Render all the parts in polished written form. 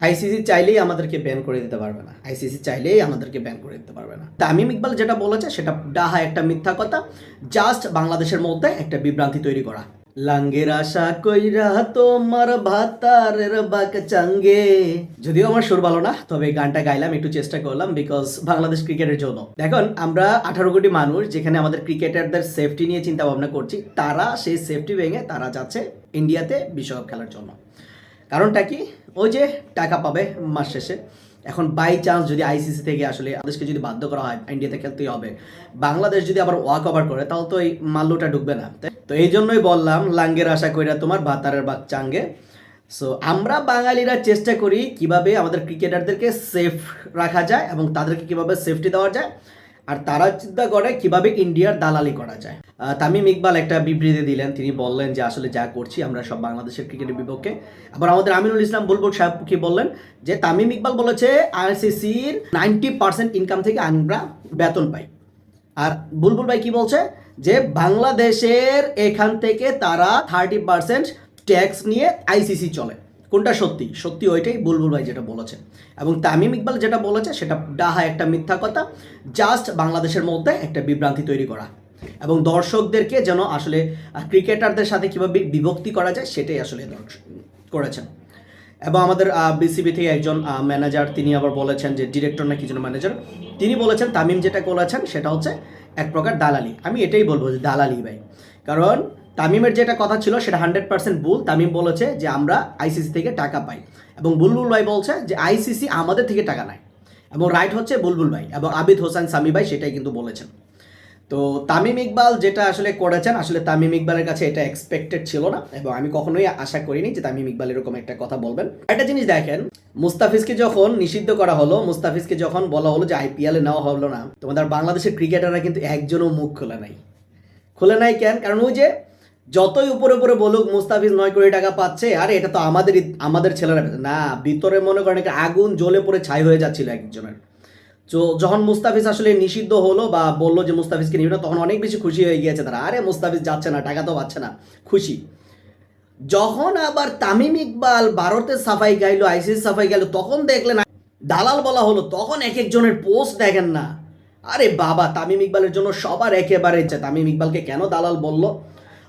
ICC চাইলেই আমাদেরকে ban করে দিতে পারবে না। আইসিসি চাইলেই আমাদেরকে ব্যান করে দিতে পারবে না। তামিম ইকবাল যেটা বলেছে সেটা ডাহা একটা মিথ্যা কথা, জাস্ট বাংলাদেশের মধ্যে একটা বিভ্রান্তি তৈরি করা। লাঙ্গের আশা কইরা তোমার ভাতারের বাক চাঙ্গে, যদিও আমার সুর ভালো না, তবে এই গানটা গাইলাম, একটু চেষ্টা করলাম বিকজ বাংলাদেশ ক্রিকেটের জন্য। দেখুন, আমরা 18 কোটি মানুষ যেখানে আমাদের ক্রিকেটারদের সেফটি নিয়ে চিন্তা ভাবনা করছি, তারা সেই সেফটি ভেঙে তারা যাচ্ছে ইন্ডিয়াতে বিশ্বকাপ খেলার জন্য। কারণটা কি? ওই যে টাকা পাবে মাস শেষে। এখন বাই চান্স যদি আইসিসি থেকে আসলে বাংলাদেশকে যদি বাধ্য করা হয় ইন্ডিয়াতে খেলতেই হবে, বাংলাদেশ যদি আবার ওয়াক ওভার করে, তাহলে তো এই মাল্লুটা ঢুকবে না। তো এই জন্যই বললাম লাঙ্গের আশা কইরা তোমার ভাতারের বাক চাঙ্গে। সো আমরা বাঙালিরা চেষ্টা করি কিভাবে আমাদের ক্রিকেটারদেরকে সেফ রাখা যায় এবং তাদেরকে কিভাবে সেফটি দেওয়া যায়, আর তারা চিন্তা করে কিভাবে ইন্ডিয়ার দালালি করা যায়। তামিম ইকবাল একটা বিবৃতি দিলেন, তিনি বললেন যে আসলে যা করছি আমরা সব বাংলাদেশের ক্রিকেটের বিপক্ষে। আবার আমাদের আমিনুল ইসলাম বুলবুল সাহেব কি বললেন যে তামিম ইকবাল বলেছে আইসিসির 90% ইনকাম থেকে আমরা বেতন পাই। আর বুলবুল ভাই কি বলছে যে বাংলাদেশের এখান থেকে তারা 30% ট্যাক্স নিয়ে আইসিসি চলে। কোনটা সত্যি? সত্যি ওইটাই বুলবুল ভাই যেটা বলেছে। এবং তামিম ইকবাল যেটা বলেছে সেটা ডাহা একটা মিথ্যা কথা, জাস্ট বাংলাদেশের মধ্যে একটা বিভ্রান্তি তৈরি করা এবং দর্শকদেরকে যেন আসলে ক্রিকেটারদের সাথে কীভাবে বিভক্তি করা যায় সেটাই আসলে করেছেন। এবং আমাদের বিসিবি থেকে একজন ম্যানেজার, তিনি আবার বলেছেন যে ডিরেক্টর না কি যেন ম্যানেজার, তিনি বলেছেন তামিম যেটা করেছেন সেটা হচ্ছে এক প্রকার দালালি। আমি এটাই বলবো যে দালালি ভাই, কারণ তামিমের যেটা কথা ছিল সেটা 100% ভুল। তামিম বলেছে যে আমরা আইসিসি থেকে টাকা পাই, এবং বুলবুল ভাই বলছে যে আইসিসি আমাদের থেকে টাকা নেয়, এবং রাইট হচ্ছে বুলবুল ভাই এবং আবিদ হোসেন সামি ভাই সেটাই কিন্তু বলেছেন। তো তামিম ইকবাল যেটা আসলে করেছেন, আসলে তামিম ইকবালের কাছে এটা এক্সপেক্টেড ছিল না, এবং আমি কখনোই আশা করিনি যে তামিম ইকবাল এরকম একটা কথা বলবেন। একটা জিনিস দেখেন, মুস্তাফিজকে যখন নিষিদ্ধ করা হলো, মুস্তাফিজকে যখন বলা হলো যে আইপিএলে নেওয়া হলো না, তোমাদের বাংলাদেশের ক্রিকেটাররা কিন্তু একজনও মুখ খোলে নাই কেন? কারণ ওই যে যতই উপরে উপরে বলুক মুস্তাফিজ 9 কোটি টাকা পাচ্ছে, আরে এটা তো আমাদের ছেলেরা না, ভিতরে মনে করেন আগুন জ্বলে পড়ে ছাই হয়ে যাচ্ছিল একজনের। তো যখন মুস্তাফিজ আসলে নিষিদ্ধ হলো বা বললো যে মুস্তাফিজকে নিবে না, তখন অনেক বেশি খুশি হয়ে গিয়েছে তারা, আরে মুস্তাফিজ যাচ্ছে না, টাকা তো পাচ্ছে না, খুশি। যখন আবার তামিম ইকবাল ভারতের সাফাই গাইলো, আইসিসি সাফাই গাইলো, তখন দেখলেন দালাল বলা হলো, তখন এক একজনের পোস্ট দেখেন না। আরে বাবা, তামিম ইকবালের জন্য সবার একেবারে ইচ্ছা, তামিম ইকবালকে কেন দালাল বললো?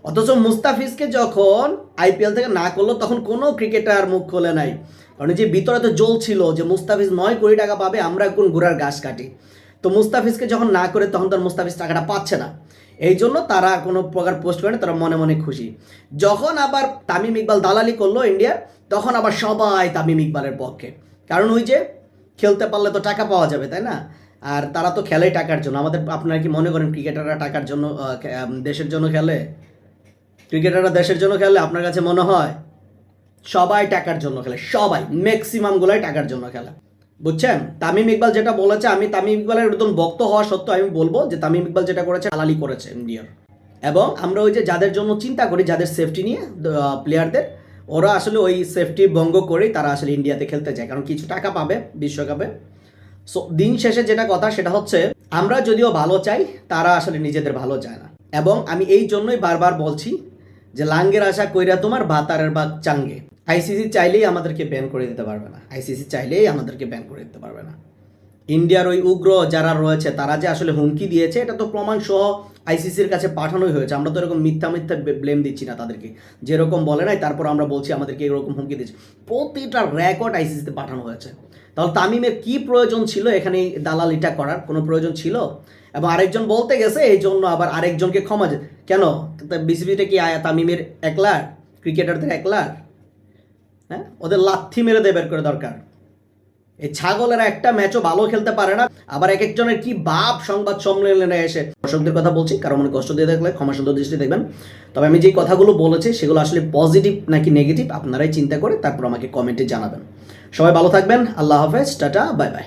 অথচ মুস্তাফিজকে যখন আইপিএল থেকে না করলো তখন কোনো ক্রিকেটার মুখ খোলে নাই, কারণ যে ভিতরে তো জ্বলছিল যে মুস্তাফিজ 9 কোটি টাকা পাবে, আমরা কোন ঘোড়ার ঘাস কাটি। তো মুস্তাফিজকে যখন না করে তখন তার মুস্তাফিজ টাকাটা পাচ্ছে না, এই জন্য তারা কোনো প্রকার পোস্ট করে না, তারা মনে মনে খুশি। যখন আবার তামিম ইকবাল দালালি করলো ইন্ডিয়ার, তখন আবার সবাই তামিম ইকবালের পক্ষে, কারণ ওই যে খেলতে পারলে তো টাকা পাওয়া যাবে, তাই না? আর তারা তো খেলে টাকার জন্য। আপনারা কি মনে করেন ক্রিকেটাররা টাকার জন্য দেশের জন্য খেলে? ক্রিকেটাররা দেশের জন্য খেলে আপনার কাছে মনে হয়? সবাই টাকার জন্য খেলে, সবাই, ম্যাক্সিমাম গুলাই টাকার জন্য খেলে, বুঝছেন? তামিম ইকবাল যেটা বলেছে, আমি তামিম ইকবালের নতুন বক্ত হওয়া সত্ত্বেও আমি বলবো যে তামিম ইকবাল যেটা করেছে দালালি করেছে ইন্ডিয়ার। এবং আমরা ওই যে যাদের জন্য চিন্তা করি, যাদের সেফটি নিয়ে প্লেয়ারদের, ওরা আসলে ওই সেফটি ভঙ্গ করেই তারা আসলে ইন্ডিয়াতে খেলতে যায়, কারণ কিছু টাকা পাবে বিশ্বকাপে। সো দিন শেষে যেটা কথা সেটা হচ্ছে, আমরা যদিও ভালো চাই, তারা আসলে নিজেদের ভালো চায় না। এবং আমি এই জন্যই বারবার বলছি যে লাঙ্গের আশা কইরা তোমার ভাতারের বাক চাঙ্গে। আইসিসি চাইলেই আমাদেরকে ব্যান করে দিতে পারবে না। আইসিসি চাইলেই আমাদেরকে ব্যান করে দিতে পারবে না। ইন্ডিয়ার ওই উগ্র যারা রয়েছে তারা যে আসলে হুমকি দিয়েছে, এটা তো প্রমাণ সহ আইসিসির কাছে পাঠানোই হয়েছে। আমরা তো এরকম মিথ্যা ব্লেম দিচ্ছি না তাদেরকে, যেরকম বলে নাই তারপর আমরা বলছি আমাদেরকে এরকম হুমকি দিচ্ছে। প্রতিটা রেকর্ড আইসিসিতে পাঠানো হয়েছে। তাহলে তামিমের কি প্রয়োজন ছিল এখানে দালালিটা করার? কোনো প্রয়োজন ছিল? এবং আরেকজন বলতে গেছে এই জন্য আবার আরেকজনকে ক্ষমা কেন? বিসিবিটা কি তামিমের একলার, ক্রিকেটারদের একলার? হ্যাঁ, ওদের লাথি মেরে দেবে করে দরকার। এই ছাগলেরা একটা ম্যাচও ভালো খেলতে পারে না, আবার এক একজনের কি বাপ সংবাদ সম্মেলনে এসে। দর্শকদের কথা বলছি, কারো মনে কষ্ট দিয়ে দেখলে ক্ষমা সুন্দর দৃষ্টি দেখবেন। তবে আমি যে কথাগুলো বলেছি সেগুলো আসলে পজিটিভ নাকি নেগেটিভ আপনারাই চিন্তা করে তারপর আমাকে কমেন্টে জানাবেন। সবাই ভালো থাকবেন, আল্লাহ হাফেজ, টাটা, বাই বাই।